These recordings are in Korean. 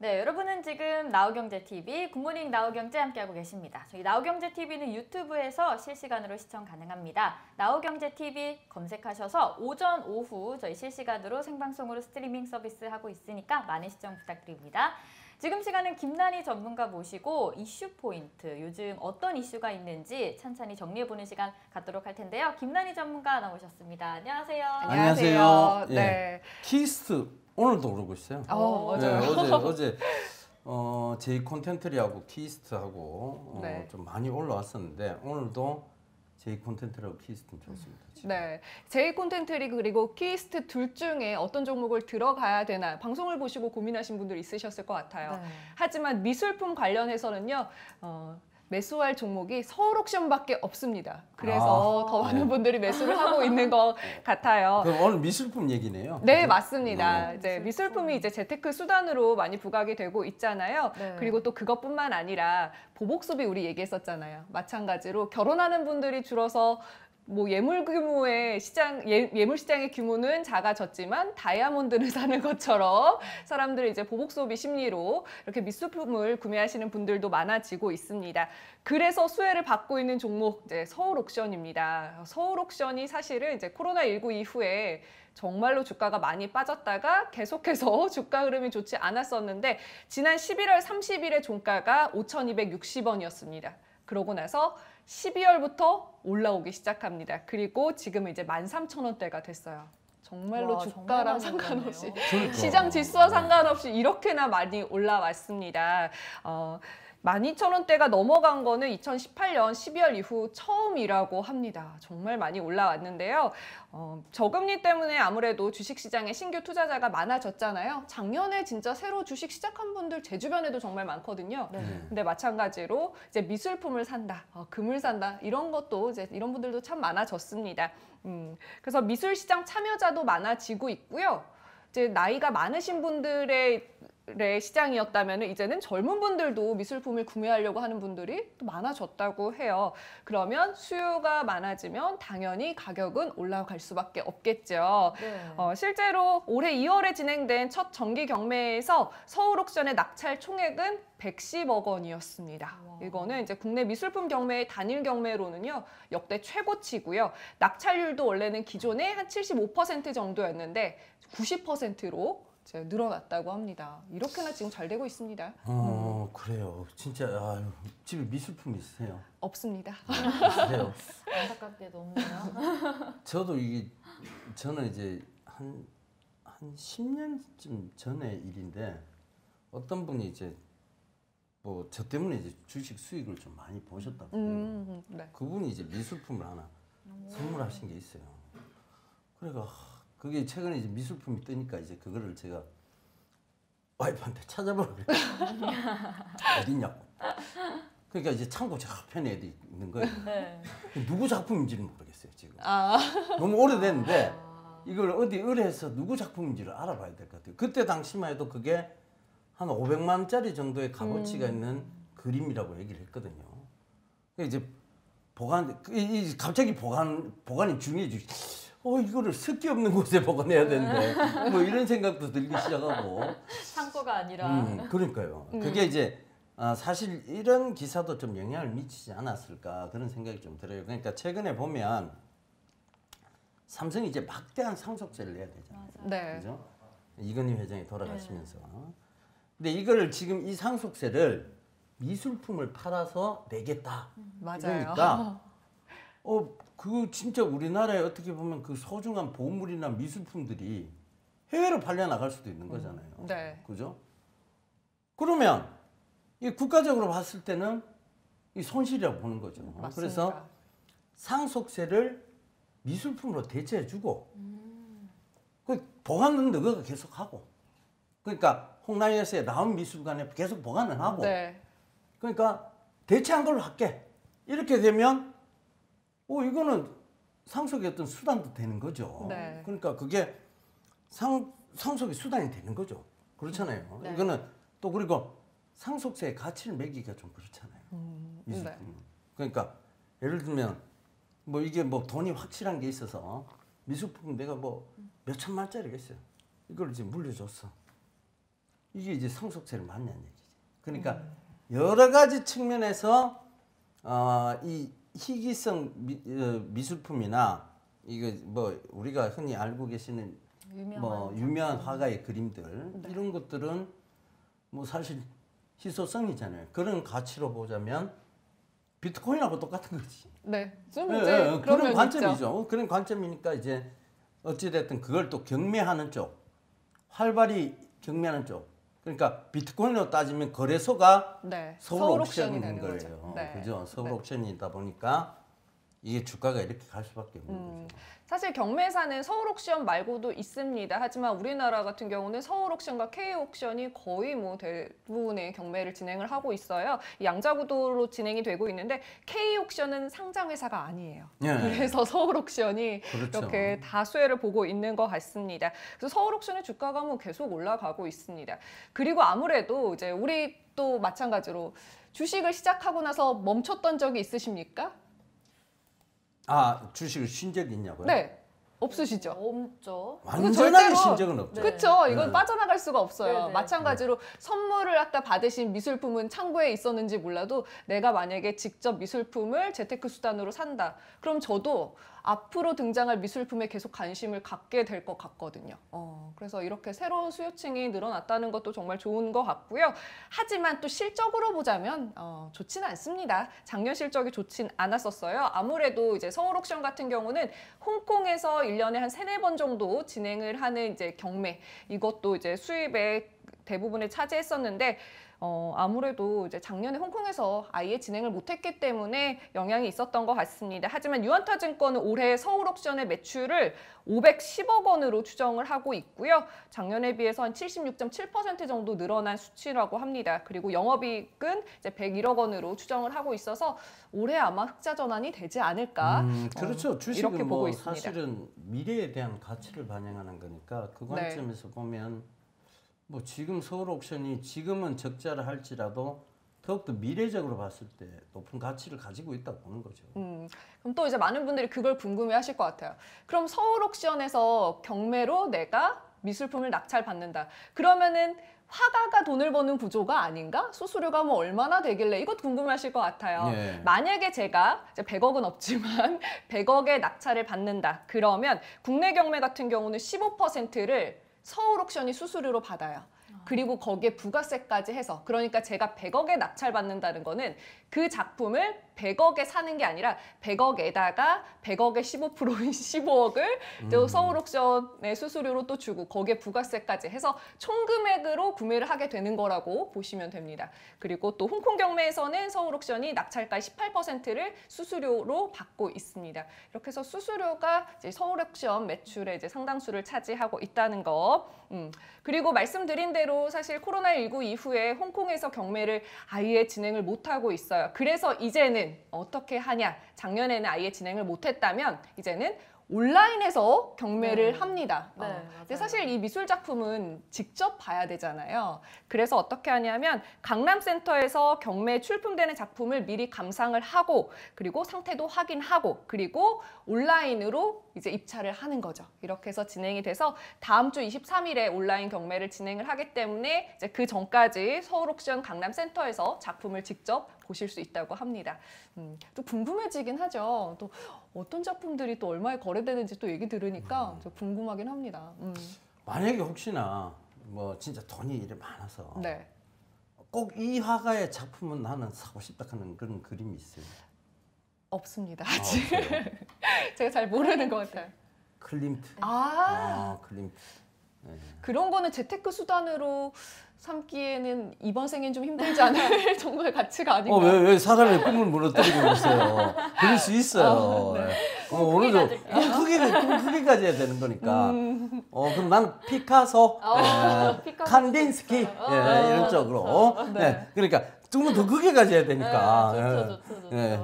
네, 여러분은 지금 나우경제TV 굿모닝 나우경제 함께하고 계십니다. 저희 나우경제TV는 유튜브에서 실시간으로 시청 가능합니다. 나우경제TV 검색하셔서 오전, 오후 저희 실시간으로 생방송으로 스트리밍 서비스 하고 있으니까 많은 시청 부탁드립니다. 지금 시간은 김난희 전문가 모시고 이슈 포인트, 요즘 어떤 이슈가 있는지 찬찬히 정리해보는 시간 갖도록 할 텐데요. 김난희 전문가 나오셨습니다. 안녕하세요. 안녕하세요. 네. 예. 키스트 오늘도 오르고 있어요. 맞아요. 네, 어제 제이 콘텐트리하고 키스트하고 네. 좀 많이 올라왔었는데 오늘도 제이 콘텐트리하고 키스트는 좋습니다. 지금. 네, 제이 콘텐트리 그리고 키스트 둘 중에 어떤 종목을 들어가야 되나 방송을 보시고 고민하신 분들 있으셨을 것 같아요. 네. 하지만 미술품 관련해서는요. 매수할 종목이 서울옥션밖에 없습니다. 그래서 더 많은 분들이 매수를 하고 있는 것 같아요. 그럼 오늘 미술품 얘기네요. 네, 그죠? 맞습니다. 이제 미술품이 이제 재테크 수단으로 많이 부각이 되고 있잖아요. 네. 그리고 또 그것뿐만 아니라 보복 소비 우리 얘기했었잖아요. 마찬가지로 결혼하는 분들이 줄어서 뭐 예물 규모의 시장, 예물 시장의 규모는 작아졌지만 다이아몬드를 사는 것처럼 사람들이 이제 보복 소비 심리로 이렇게 미술품을 구매하시는 분들도 많아지고 있습니다. 그래서 수혜를 받고 있는 종목 이제 서울옥션입니다. 서울옥션이 사실은 이제 코로나19 이후에 정말로 주가가 많이 빠졌다가 계속해서 주가 흐름이 좋지 않았었는데 지난 11월 30일에 종가가 5,260원이었습니다. 그러고 나서 12월부터 올라오기 시작합니다. 그리고 지금은 이제 13,000원대가 됐어요. 정말로 와, 주가랑 정말 많이 상관없이 올랐네요. 그러니까. 시장 지수와 상관없이 이렇게나 많이 올라왔습니다. 12,000원대가 넘어간 거는 2018년 12월 이후 처음이라고 합니다. 정말 많이 올라왔는데요. 저금리 때문에 아무래도 주식시장에 신규 투자자가 많아졌잖아요. 작년에 진짜 새로 주식 시작한 분들 제 주변에도 정말 많거든요. 네. 근데 마찬가지로 이제 미술품을 산다, 금을 산다 이런 것도 이제 이런 분들도 참 많아졌습니다. 그래서 미술시장 참여자도 많아지고 있고요. 이제 나이가 많으신 분들의 시장이었다면 이제는 젊은 분들도 미술품을 구매하려고 하는 분들이 또 많아졌다고 해요. 그러면 수요가 많아지면 당연히 가격은 올라갈 수밖에 없겠죠. 네. 실제로 올해 2월에 진행된 첫 정기 경매에서 서울옥션의 낙찰 총액은 110억 원이었습니다. 와. 이거는 이제 국내 미술품 경매의 단일 경매로는요 역대 최고치고요. 낙찰률도 원래는 기존에 한 75% 정도였는데 90%로 늘어났다고 합니다. 이렇게나 지금 잘 되고 있습니다. 그래요. 진짜 아유, 집에 미술품 있으세요? 없습니다. 있으세요? 안타깝게도 없네요. 저는 이제 한 10년쯤 전의 일인데 어떤 분이 이제 뭐 저 때문에 이제 주식 수익을 좀 많이 보셨다고 해요. 네. 그분이 이제 미술품을 하나 선물하신 게 있어요. 그러니까 그게 최근에 이제 미술품이 뜨니까 이제 그거를 제가 와이프한테 찾아보라 그래요. 어딨냐고. 그러니까 이제 창고 좌편에 있는 거예요. 네. 누구 작품인지는 모르겠어요 지금. 아, 너무 오래됐는데 이걸 어디 의뢰해서 누구 작품인지를 알아봐야 될 것 같아요. 그때 당시만 해도 그게 한 500만 원짜리 정도의 값어치가 있는 그림이라고 얘기를 했거든요. 이제 갑자기 보관이 중요해지고 이거를 습기 없는 곳에 보관해야 되는데 뭐 이런 생각도 들기 시작하고 창고가 아니라. 그러니까요. 그게 이제 사실 이런 기사도 좀 영향을 미치지 않았을까 그런 생각이 좀 들어요. 그러니까 최근에 보면 삼성이 이제 막대한 상속세를 내야 되잖아요. 네. 그죠? 이건희 회장이 돌아가시면서. 근데 이거를 지금 이 상속세를 미술품을 팔아서 내겠다. 맞아요. 그러니까 그 진짜 우리나라에 어떻게 보면 그 소중한 보물이나 미술품들이 해외로 팔려 나갈 수도 있는 거잖아요. 네. 그죠? 그러면 이 국가적으로 봤을 때는 이 손실이라고 보는 거죠. 맞습니다. 그래서 상속세를 미술품으로 대체해주고 그 보관은 너가 계속하고 그러니까 홍라이에서 나온 미술관에 계속 보관을 하고 네. 그러니까 대체한 걸로 할게. 이렇게 되면 이거는 상속의 어떤 수단도 되는 거죠. 네. 그러니까 그게 상속의 수단이 되는 거죠. 그렇잖아요. 네. 이거는 또 그리고 상속세의 가치를 매기기가 좀 그렇잖아요. 미술품은. 네. 그러니까 예를 들면 뭐 이게 뭐 돈이 확실한 게 있어서 미술품 내가 뭐 몇 천만 원짜리가 있어요. 이걸 이제 물려줬어. 이게 이제 상속세를 맞냐는 얘기지. 그러니까 여러 가지 측면에서 이 희귀성 미술품이나 이거 뭐 우리가 흔히 알고 계시는 뭐 유명한 화가의 그림들 네. 이런 것들은 뭐 사실 희소성이잖아요. 그런 가치로 보자면 비트코인하고 똑같은 거지. 네, 좀 예, 이제 예, 그런 그런 면이 관점이죠. 있죠. 그런 관점이니까 이제 어찌됐든 그걸 또 경매하는 쪽, 활발히 경매하는 쪽. 그러니까 비트코인으로 따지면 거래소가 네, 서울 옥션인 되는 거예요. 거죠. 네. 그죠? 서울 네. 옥션이다 보니까 이게 주가가 이렇게 갈 수밖에 없는 거죠. 사실 경매사는 서울 옥션 말고도 있습니다. 하지만 우리나라 같은 경우는 서울 옥션과 K 옥션이 거의 뭐 대부분의 경매를 진행을 하고 있어요. 양자구도로 진행이 되고 있는데 K 옥션은 상장 회사가 아니에요. 예. 그래서 서울 옥션이 그렇죠. 이렇게 다수혜를 보고 있는 것 같습니다. 그래서 서울 옥션의 주가가 뭐 계속 올라가고 있습니다. 그리고 아무래도 이제 우리 또 마찬가지로 주식을 시작하고 나서 멈췄던 적이 있으십니까? 아, 주식을 쉰 적이 있냐고요? 네, 없으시죠? 없죠. 완전하게 절대로- 쉰 적은 없죠. 네. 그렇죠. 이건 네. 빠져나갈 수가 없어요. 네네. 마찬가지로 선물을 갖다 받으신 미술품은 창고에 있었는지 몰라도 내가 만약에 직접 미술품을 재테크 수단으로 산다. 그럼 저도 앞으로 등장할 미술품에 계속 관심을 갖게 될 것 같거든요. 그래서 이렇게 새로운 수요층이 늘어났다는 것도 정말 좋은 것 같고요. 하지만 또 실적으로 보자면 좋지는 않습니다. 작년 실적이 좋진 않았었어요. 아무래도 이제 서울 옥션 같은 경우는 홍콩에서 1년에 한 3-4번 정도 진행을 하는 이제 경매, 이것도 이제 수입의 대부분을 차지했었는데 아무래도 이제 작년에 홍콩에서 아예 진행을 못했기 때문에 영향이 있었던 것 같습니다. 하지만 유한타증권은 올해 서울 옥션의 매출을 510억 원으로 추정을 하고 있고요. 작년에 비해서 한 76.7% 정도 늘어난 수치라고 합니다. 그리고 영업이익은 이제 101억 원으로 추정을 하고 있어서 올해 아마 흑자 전환이 되지 않을까. 그렇죠. 이렇게 주식은 보고 뭐 있습니다. 사실은 미래에 대한 가치를 반영하는 거니까 그 네. 관점에서 보면 뭐 지금 서울 옥션이 지금은 적자를 할지라도 더욱더 미래적으로 봤을 때 높은 가치를 가지고 있다고 보는 거죠. 그럼 또 이제 많은 분들이 그걸 궁금해 하실 것 같아요. 그럼 서울 옥션에서 경매로 내가 미술품을 낙찰받는다. 그러면은 화가가 돈을 버는 구조가 아닌가? 수수료가 뭐 얼마나 되길래 이것 궁금해 하실 것 같아요. 예. 만약에 제가 이제 100억은 없지만 100억의 낙찰을 받는다. 그러면 국내 경매 같은 경우는 15%를 서울 옥션이 수수료로 받아요. 그리고 거기에 부가세까지 해서, 그러니까 제가 100억에 낙찰받는다는 거는 그 작품을 100억에 사는 게 아니라 100억에다가 100억의 15%인 15억을 또 서울 옥션의 수수료로 또 주고 거기에 부가세까지 해서 총 금액으로 구매를 하게 되는 거라고 보시면 됩니다. 그리고 또 홍콩 경매에서는 서울 옥션이 낙찰가의 18%를 수수료로 받고 있습니다. 이렇게 해서 수수료가 이제 서울 옥션 매출의 이제 상당수를 차지하고 있다는 거. 그리고 말씀드린 대로 사실 코로나19 이후에 홍콩에서 경매를 아예 진행을 못하고 있어요. 그래서 이제는 어떻게 하냐? 작년에는 아예 진행을 못했다면 이제는 온라인에서 경매를 네. 합니다. 네, 근데 맞아요. 사실 이 미술 작품은 직접 봐야 되잖아요. 그래서 어떻게 하냐면 강남센터에서 경매에 출품되는 작품을 미리 감상을 하고 그리고 상태도 확인하고 그리고 온라인으로 이제 입찰을 하는 거죠. 이렇게 해서 진행이 돼서 다음 주 23일에 온라인 경매를 진행을 하기 때문에 이제 그 전까지 서울 옥션 강남센터에서 작품을 직접 보실 수 있다고 합니다. 또 궁금해지긴 하죠. 또 어떤 작품들이 또 얼마에 거래되는지 또 얘기 들으니까 좀 궁금하긴 합니다. 만약에 혹시나 뭐 진짜 돈이 이래 많아서 네. 꼭 이 화가의 작품은 나는 사고 싶다 하는 그런 그림이 있어요. 없습니다. 아, 아직. 없어요. 제가 잘 모르는 것 같아요. 클림트. 클림트. 네. 그런 거는 재테크 수단으로 삼기에는 이번 생엔 좀 힘들지 않을 정도의 가치가 아닌가. 왜 사람의 꿈을 무너뜨리고 있어요? 그럴 수 있어요. 네. 어느 정도 꿈 크기까지 해야 되는 거니까. 그럼 난 피카소, 피카소. 칸딘스키 이런 쪽으로. 네. 그러니까 두 분 더 크게 가져야 되니까. 좋죠. 예.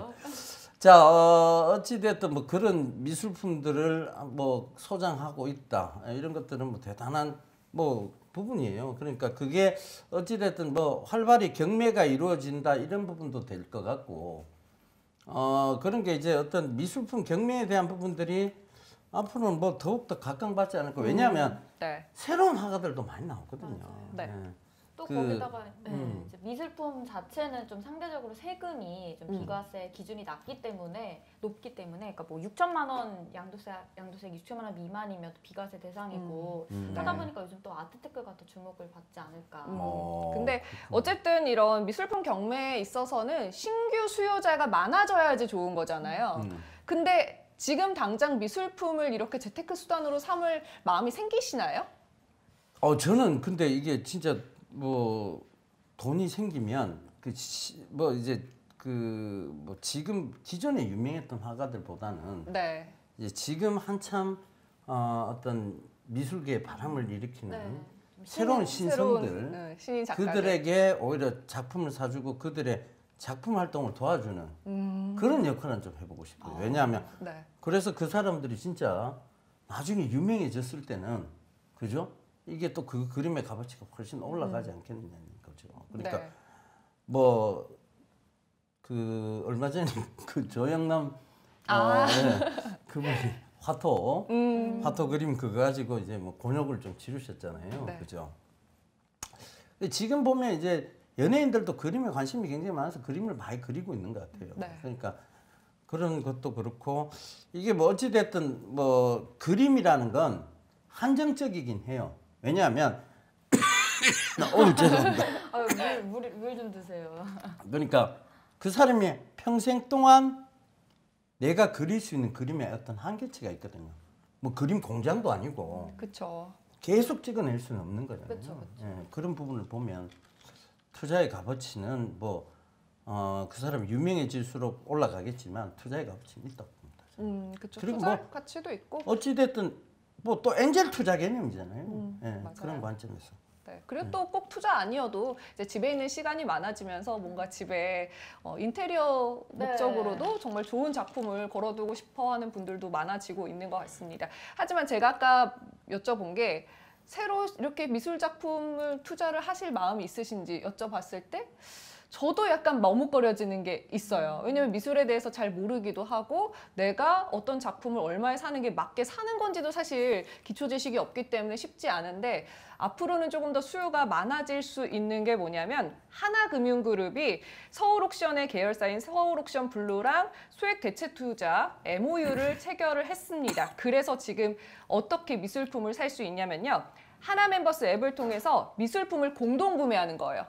자, 어찌됐든 뭐 그런 미술품들을 뭐 소장하고 있다. 이런 것들은 뭐 대단한 뭐 부분이에요. 그러니까 그게 어찌됐든 뭐 활발히 경매가 이루어진다 이런 부분도 될 것 같고, 그런 게 이제 어떤 미술품 경매에 대한 부분들이 앞으로는 뭐 더욱더 각광받지 않을까. 왜냐하면 네. 새로운 화가들도 많이 나오거든요. 네. 예. 또 그, 거기다가 이제 미술품 자체는 좀 상대적으로 세금이 좀 비과세 기준이 높기 때문에 그러니까 뭐 6천만 원 양도세액 6천만 원 미만이면 또 비과세 대상이고 하다 네. 보니까 요즘 또 아트테크가 더 주목을 받지 않을까. 근데 어쨌든 이런 미술품 경매에 있어서는 신규 수요자가 많아져야지 좋은 거잖아요. 근데 지금 당장 미술품을 이렇게 재테크 수단으로 삼을 마음이 생기시나요? 저는 근데 이게 진짜 뭐 돈이 생기면 뭐 이제 뭐 지금 기존에 유명했던 화가들보다는 네. 이제 지금 한참 어떤 미술계에 바람을 일으키는 새로운 신성들 신인 작가들. 그들에게 오히려 작품을 사주고 그들의 작품 활동을 도와주는 그런 역할은 좀 해보고 싶어요. 왜냐하면 네. 그래서 그 사람들이 진짜 나중에 유명해졌을 때는 그죠? 이게 또 그 그림의 값어치가 훨씬 올라가지 않겠느냐는 거죠. 그러니까 네. 뭐 그 얼마 전에 그 조영남 그분이 화토 그림 그거 가지고 이제 뭐 곤욕을 좀 치르셨잖아요. 네. 그죠? 근데 지금 보면 이제 연예인들도 그림에 관심이 굉장히 많아서 그림을 많이 그리고 있는 것 같아요. 네. 그러니까 그런 것도 그렇고 이게 뭐 어찌 됐든 뭐 그림이라는 건 한정적이긴 해요. 왜냐하면 죄송합니다. 물 좀 드세요. 그러니까 그 사람이 평생 동안 내가 그릴 수 있는 그림의 어떤 한계치가 있거든요. 뭐 그림 공장도 아니고 그렇죠. 계속 찍어낼 수는 없는 거잖아요. 그쵸. 예, 그런 부분을 보면 투자의 값어치는 뭐 그 사람이 유명해질수록 올라가겠지만 투자의 값어치는 있다고 봅니다. 그렇죠. 그리고 투자 뭐 가치도 있고. 어찌 됐든 뭐 또 엔젤 투자 개념이잖아요. 예, 맞아요. 그런 관점에서. 네. 그리고 또 꼭 투자 아니어도 이제 집에 있는 시간이 많아지면서 뭔가 집에 인테리어 네. 목적으로도 정말 좋은 작품을 걸어두고 싶어하는 분들도 많아지고 있는 것 같습니다. 하지만 제가 아까 여쭤본 게 새로 이렇게 미술 작품을 투자를 하실 마음이 있으신지 여쭤봤을 때 저도 약간 머뭇거려지는 게 있어요. 왜냐면 미술에 대해서 잘 모르기도 하고 내가 어떤 작품을 얼마에 사는 게 맞게 사는 건지도 사실 기초 지식이 없기 때문에 쉽지 않은데 앞으로는 조금 더 수요가 많아질 수 있는 게 뭐냐면 하나금융그룹이 서울옥션의 계열사인 서울옥션 블루랑 소액 대체 투자 MOU를 체결을 했습니다. 그래서 지금 어떻게 미술품을 살 수 있냐면요. 하나 멤버스 앱을 통해서 미술품을 공동 구매하는 거예요.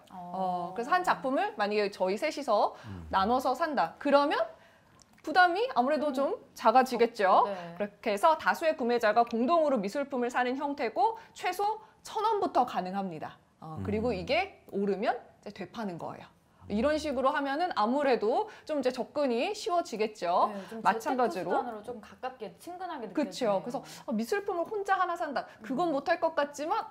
그래서 한 작품을 만약에 저희 셋이서 나눠서 산다. 그러면 부담이 아무래도 좀 작아지겠죠. 네. 그렇게 해서 다수의 구매자가 공동으로 미술품을 사는 형태고 최소 1,000원부터 가능합니다. 그리고 이게 오르면 이제 되파는 거예요. 이런 식으로 하면은 아무래도 좀 이제 접근이 쉬워지겠죠. 네, 좀 마찬가지로. 재테크 수단으로 좀 가깝게 친근하게 그렇죠. 느껴지네요. 그래서 미술품을 혼자 하나 산다. 그건 못할 것 같지만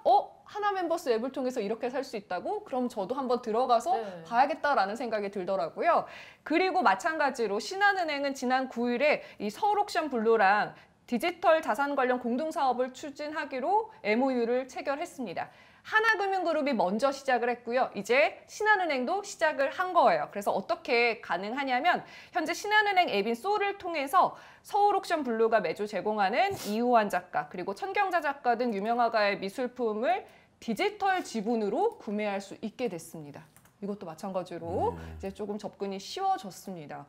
하나 멤버스 앱을 통해서 이렇게 살 수 있다고? 그럼 저도 한번 들어가서 네. 봐야겠다라는 생각이 들더라고요. 그리고 마찬가지로 신한은행은 지난 9일에 이 서울옥션 블루랑 디지털 자산 관련 공동사업을 추진하기로 MOU를 체결했습니다. 하나금융그룹이 먼저 시작을 했고요. 이제 신한은행도 시작을 한 거예요. 그래서 어떻게 가능하냐면 현재 신한은행 앱인 소를 통해서 서울옥션 블루가 매주 제공하는 이우환 작가 그리고 천경자 작가 등 유명 화가의 미술품을 디지털 지분으로 구매할 수 있게 됐습니다. 이것도 마찬가지로 이제 조금 접근이 쉬워졌습니다.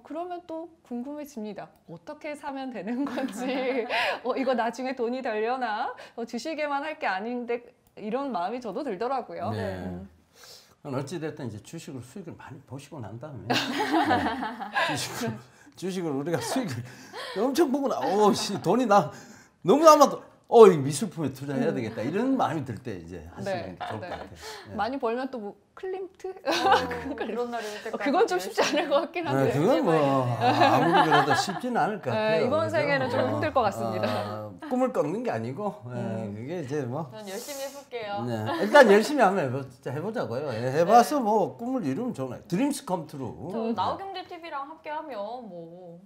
그러면 또 궁금해집니다. 어떻게 사면 되는 건지, 이거 나중에 돈이 되려나, 주식에만 할 게 아닌데 이런 마음이 저도 들더라고요. 네. 어찌됐든 이제 주식으로 수익을 많이 보시고 난 다음에 주식으로 우리가 수익을 엄청 보고 돈이 너무 남아도 이 미술품에 투자해야 되겠다 이런 마음이 들 때 이제 하시면 좋을 것 같아요. 네. 많이 벌면 또 뭐 클림트? 그런 날이 올 때까지 그건 좀 쉽지 않을 것 같긴 한데. 그건 뭐 아무리 그래도 쉽지는 않을 것 같아요. 이번 그죠? 세계는 좀 힘들 것 같습니다. 꿈을 꺾는 게 아니고 그게 이제 뭐 저는 열심히 해볼게요. 네, 일단 열심히 한번 해보자고요. 해봐서 뭐 꿈을 이루면 좋아요. 드림스 컴 트루. 저 나우경제TV랑 함께하면 뭐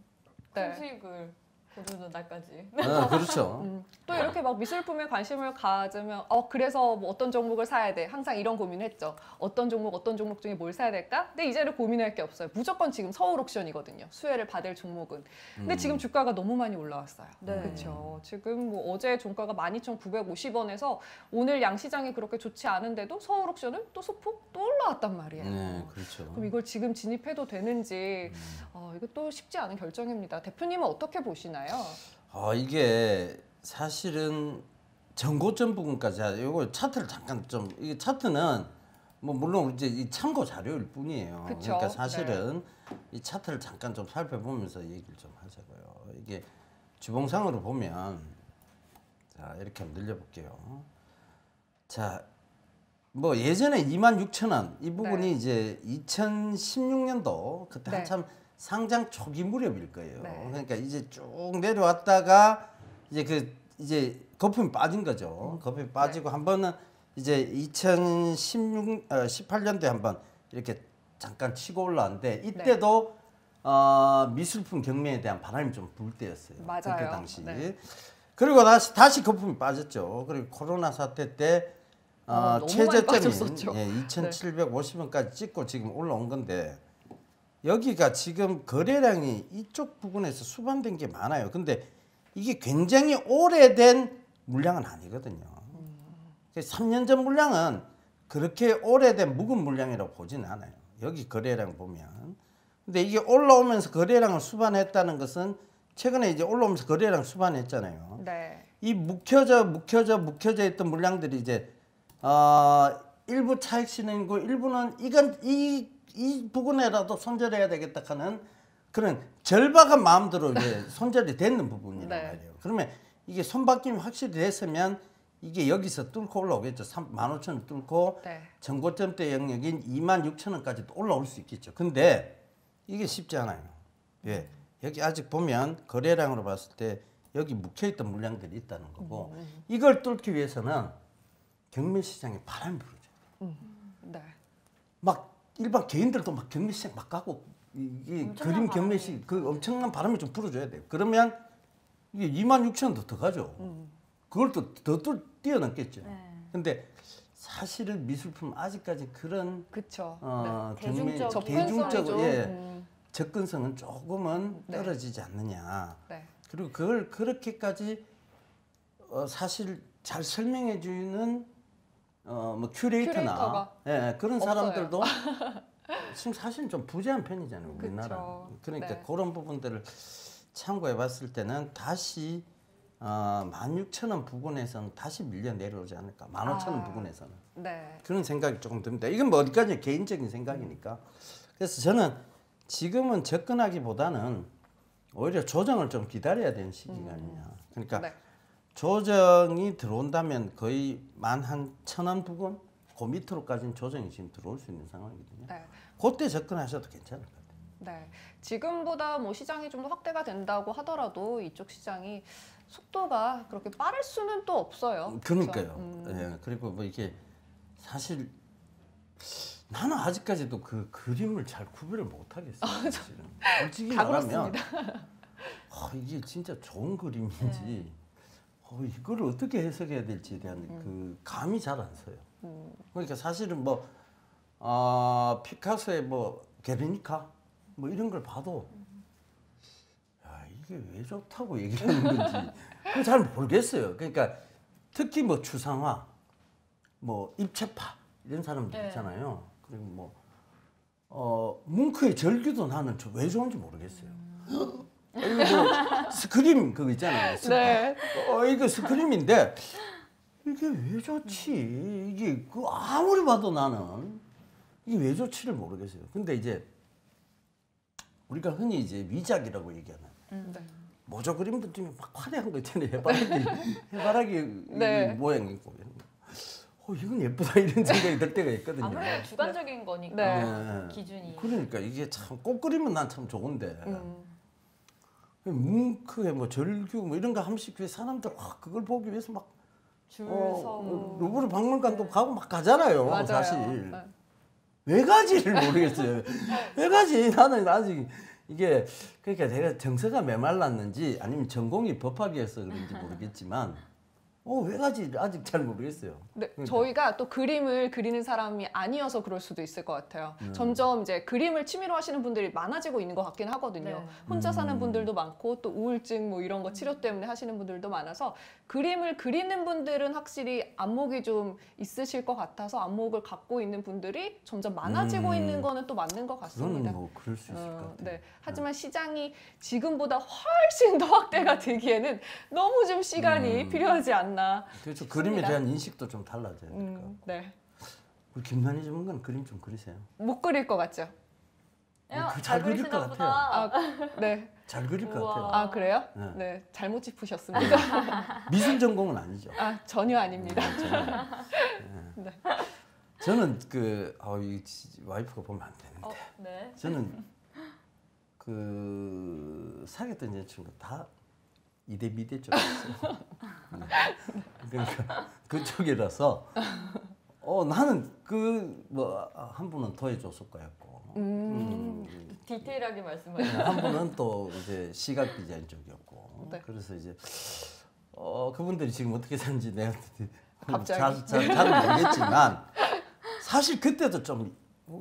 큰 네. 수익을 고르는 날까지. 그렇죠. 또 이렇게 막 미술품에 관심을 가지면 그래서 뭐 어떤 종목을 사야 돼. 항상 이런 고민을 했죠. 어떤 종목 중에 뭘 사야 될까? 근데 이제는 고민할 게 없어요. 무조건 지금 서울 옥션이거든요. 수혜를 받을 종목은. 근데 지금 주가가 너무 많이 올라왔어요. 네. 그렇죠. 지금 뭐 어제 종가가 12,950원에서 오늘 양시장이 그렇게 좋지 않은데도 서울 옥션은 또 소폭 또 올라왔단 말이에요. 네, 그렇죠. 그럼 이걸 지금 진입해도 되는지 이것도 쉽지 않은 결정입니다. 대표님은 어떻게 보시나요? 이게 사실은 전고점 부분까지 이거 차트를 잠깐 좀 이게 차트는 뭐 물론 이제 이 참고 자료일 뿐이에요. 그쵸? 그러니까 사실은 이 차트를 잠깐 좀 살펴보면서 얘기를 좀 하자고요. 이게 주봉상으로 보면 자 이렇게 한번 늘려볼게요. 자. 뭐 예전에 26,000원 이 부분이 네. 이제 2016년도 그때 네. 한참 상장 초기 무렵일 거예요. 네. 그러니까 이제 쭉 내려왔다가 이제 거품이 빠진 거죠. 거품이 빠지고 한 번은 이제 18년도에 한번 이렇게 잠깐 치고 올라왔는데 이때도 미술품 경매에 대한 바람이 좀 불 때였어요. 맞아요. 그때 당시. 네. 그리고 다시 거품이 빠졌죠. 그리고 코로나 사태 때 너무 많이 최저점인 빠졌었죠. 2,750원까지 찍고 지금 올라온 건데 여기가 지금 거래량이 이쪽 부분에서 수반된 게 많아요. 근데 이게 굉장히 오래된 물량은 아니거든요. 3년 전 물량은 그렇게 오래된 묵은 물량이라고 보지는 않아요. 여기 거래량 보면. 근데 이게 올라오면서 거래량을 수반했다는 것은 최근에 이제 올라오면서 거래량 수반했잖아요. 네. 이 묵혀져 있던 물량들이 이제 일부 차익 실현이고 일부는 이 부분에라도 손절해야 되겠다 하는 그런 절박한 마음대로 이제 손절이 되는 부분이란 네. 말이에요. 그러면 이게 손바뀜이 확실히 됐으면 이게 여기서 뚫고 올라오겠죠. 15,000원 뚫고 네. 전고점대 영역인 26,000원까지도 올라올 수 있겠죠. 근데 이게 쉽지 않아요. 왜? 여기 아직 보면 거래량으로 봤을 때 여기 묵혀있던 물량들이 있다는 거고 이걸 뚫기 위해서는 경매 시장에 바람이 불어줘요. 네. 막 일반 개인들도 막 경매 시장 막 가고 이게 엄청난 그림 바람이. 경매 그 엄청난 바람이 좀 불어줘야 돼요. 그러면 이게 26,000원도 더 가죠. 그걸 더 뛰어넘겠죠. 네. 근데 사실은 미술품 아직까지 그런 그쵸. 경매 대중적, 접근성이죠. 예, 접근성은 조금은 네. 떨어지지 않느냐. 네. 그리고 그걸 그렇게까지 사실 잘 설명해 주는 뭐 큐레이터나 큐레이터가 그런 없어요. 사람들도 지금 사실 좀 부재한 편이잖아요, 우리나라. 그쵸. 그러니까 네. 그런 부분들을 참고해 봤을 때는 다시 16,000원 부근에서는 다시 밀려 내려오지 않을까. 15,000원 부근에서는. 네. 그런 생각이 조금 듭니다. 이건 뭐 어디까지 개인적인 생각이니까. 그래서 저는 지금은 접근하기보다는 오히려 조정을 좀 기다려야 되는 시기가 아니냐. 그러니까 네. 조정이 들어온다면 거의 11,000원 부근 그 밑으로까지는 조정이 지금 들어올 수 있는 상황이거든요. 네. 그때 접근하셔도 괜찮을 것 같아요. 네. 지금보다 뭐 시장이 좀 더 확대가 된다고 하더라도 이쪽 시장이 속도가 그렇게 빠를 수는 또 없어요. 그러니까요. 그렇죠? 예, 그리고 뭐 이게 사실 나는 아직까지도 그 그림을 잘 구별을 못 하겠어요. 사실은. 솔직히 다 말하면 그렇습니다. 이게 진짜 좋은 그림인지 이걸 어떻게 해석해야 될지에 대한 그 감이 잘 안 서요. 그러니까 사실은 뭐 피카소의 뭐 게르니카 뭐 이런 걸 봐도 야 이게 왜 좋다고 얘기하는 건지 그걸 잘 모르겠어요. 그러니까 특히 뭐 추상화, 뭐 입체파 이런 사람들 네. 있잖아요. 그리고 뭐 뭉크의 절규도 나는 왜 좋은지 모르겠어요. 이거 뭐 스크림 그거 있잖아요. 네. 이거 스크림인데 이게 왜 좋지? 이게 그 아무리 봐도 나는 이게 왜 좋지를 모르겠어요. 근데 이제 우리가 흔히 이제 위작이라고 얘기하는 네. 모조 그림도 중에 막 화려한 거 있잖아요. 해바라기 네. 모양이 있고 이런 거. 이건 예쁘다 이런 생각이 들 때가 있거든요. 아무래도 주관적인 거니까 네. 기준이. 그러니까 이게 참 꽃 그림은 난 참 좋은데 음. 뭉크의 뭐 절규 뭐 이런 거 하면서 그 사람들 그걸 보기 위해서 막 줄 서고. 루브르 박물관도 가고 막 가잖아요. 맞아요. 사실 네. 왜 가지를 모르겠어요. 왜 가지? 나는 아직 이게 그러니까 제가 정서가 메말랐는지 아니면 전공이 법학이어서 그런지 모르겠지만 왜 가지 아직 잘 모르겠어요. 네, 그러니까. 저희가 또 그림을 그리는 사람이 아니어서 그럴 수도 있을 것 같아요. 점점 이제 그림을 취미로 하시는 분들이 많아지고 있는 것 같긴 하거든요. 네. 혼자 사는 분들도 많고 또 우울증 뭐 이런 거 치료 때문에 하시는 분들도 많아서 그림을 그리는 분들은 확실히 안목이 좀 있으실 것 같아서 안목을 갖고 있는 분들이 점점 많아지고 있는 거는 또 맞는 것 같습니다. 그거는 뭐 그럴 수 있을 것 같아요. 네. 하지만 시장이 지금보다 훨씬 더 확대가 되기에는 너무 좀 시간이 필요하지 않나. 그렇죠. 싶습니다. 그림에 대한 인식도 좀 달라져야 될까. 네. 우리 김난희 전문가는 그림 좀 그리세요. 못 그릴 것 같죠? 잘 그릴 것 그리시나 같아요. 보다. 네. 잘 그릴 것 우와. 같아요. 아, 그래요? 네. 네. 잘못 짚으셨습니다. 미술 전공은 아니죠. 아, 전혀 아닙니다. 네. 네. 저는 이 와이프가 보면 안 되는데. 네. 저는 사귀었던 여자친구 다 이대 미대 쪽이었어요. 네. 그러니까 그쪽이라서 나는 한 분은 도예조속과였고 디테일하게 말씀하시죠. 한 분은 또 이제 시각 디자인 쪽이었고 네. 그래서 이제 그분들이 지금 어떻게 사는지 내가 갑자기. 잘 모르겠지만 사실 그때도 좀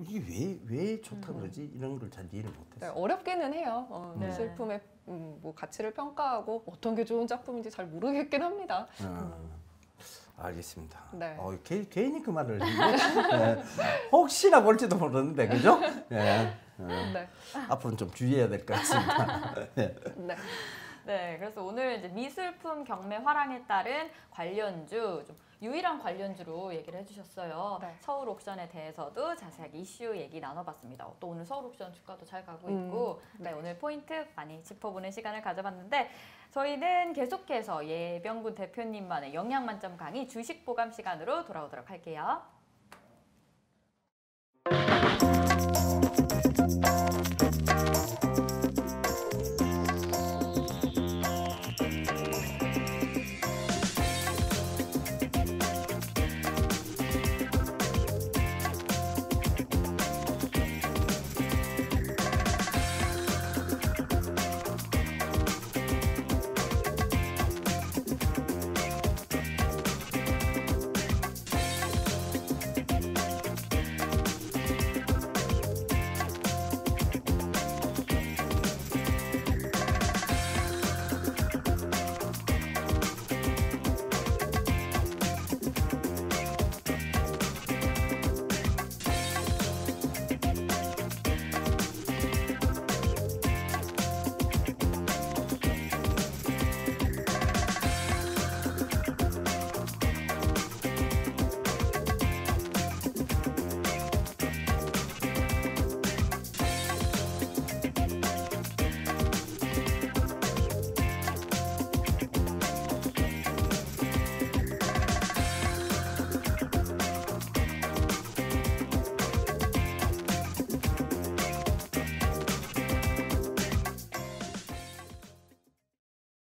이게 왜 좋다 그러지 이런 걸 잘 이해를 네, 못했어요. 어렵기는 해요. 네. 슬픔의 뭐 가치를 평가하고 어떤 게 좋은 작품인지 잘 모르겠긴 합니다. 알겠습니다. 네. 괜히 그 말을 네. 혹시나 볼지도 모르는데 그죠? 네. 네. 앞으로는 좀 주의해야 될 것 같습니다. 네. 네. 네, 그래서 오늘 이제 미술품 경매 화랑에 따른 관련주, 좀 유일한 관련주로 얘기를 해주셨어요. 네. 서울 옥션에 대해서도 자세하게 이슈 얘기 나눠봤습니다. 또 오늘 서울 옥션 주가도 잘 가고 있고, 네, 오늘 포인트 많이 짚어보는 시간을 가져봤는데, 저희는 계속해서 예병군 대표님만의 영양만점 강의 주식 보감 시간으로 돌아오도록 할게요.